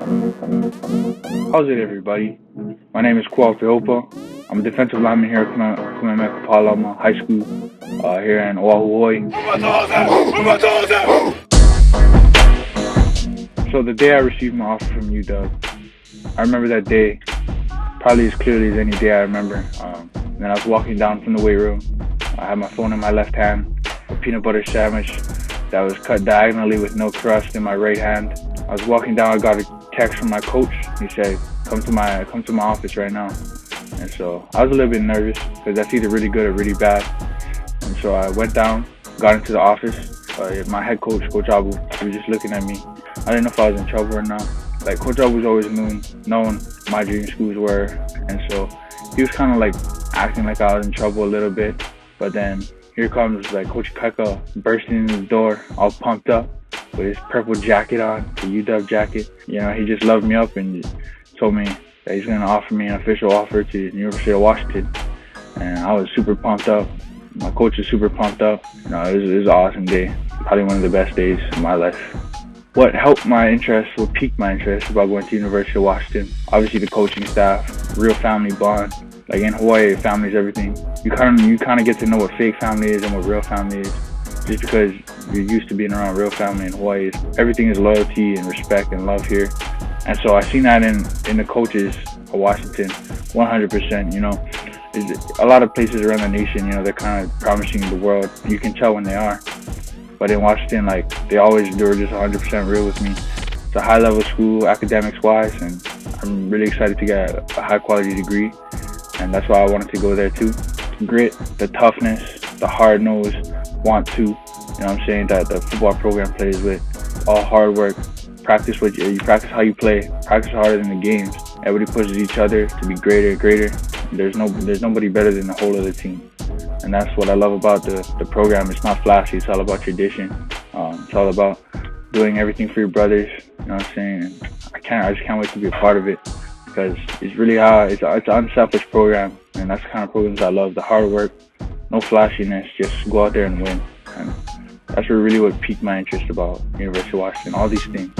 How's it, everybody? My name is Kuao Peihopa. I'm a defensive lineman here at Kuao High School here in Oahu, Hawaii. So the day I received my offer from UW, I remember that day probably as clearly as any day I remember. And then I was walking down from the weight room. I had my phone in my left hand, a peanut butter sandwich that was cut diagonally with no crust in my right hand. I was walking down, I got a text from my coach. He said, come to my office right now. And so I was a little bit nervous because that's either really good or really bad. And so I went down, got into the office. My head coach, Coach Abu, he was just looking at me. I didn't know if I was in trouble or not. Like, Coach Abu's always known my dream schools were. And so he was kind of like acting like I was in trouble a little bit. But then here comes like Coach Pekka bursting in the door, all pumped up with his purple jacket on, the UW jacket. You know, he just loved me up and told me that he's going to offer me an official offer to the University of Washington. And I was super pumped up. My coach was super pumped up. You know, it was an awesome day. Probably one of the best days of my life. What helped my interest, what piqued my interest about going to the University of Washington? Obviously the coaching staff, real family bond. Like in Hawaii, family is everything. You kind of get to know what fake family is and what real family is. Just because you're used to being around real family in Hawaii, everything is loyalty and respect and love here. And so I seen that in the coaches of Washington, 100%. You know, a lot of places around the nation, you know, they're kind of promising the world. You can tell when they are. But in Washington, like, they were just 100% real with me. It's a high-level school, academics-wise, and I'm really excited to get a high-quality degree. And that's why I wanted to go there too. Grit, the toughness, the hard-nosed, want to, you know what I'm saying, that the football program plays with. All hard work, practice practice how you play, practice harder than the games. Everybody pushes each other to be greater and greater. There's nobody better than the whole of the team. And that's what I love about the program. It's not flashy, it's all about tradition. It's all about doing everything for your brothers, you know what I'm saying? And I just can't wait to be a part of it, because it's really it's an unselfish program, and that's the kind of programs I love. The hard work, no flashiness, just go out there and win. And that's really what piqued my interest about University of Washington, all these things.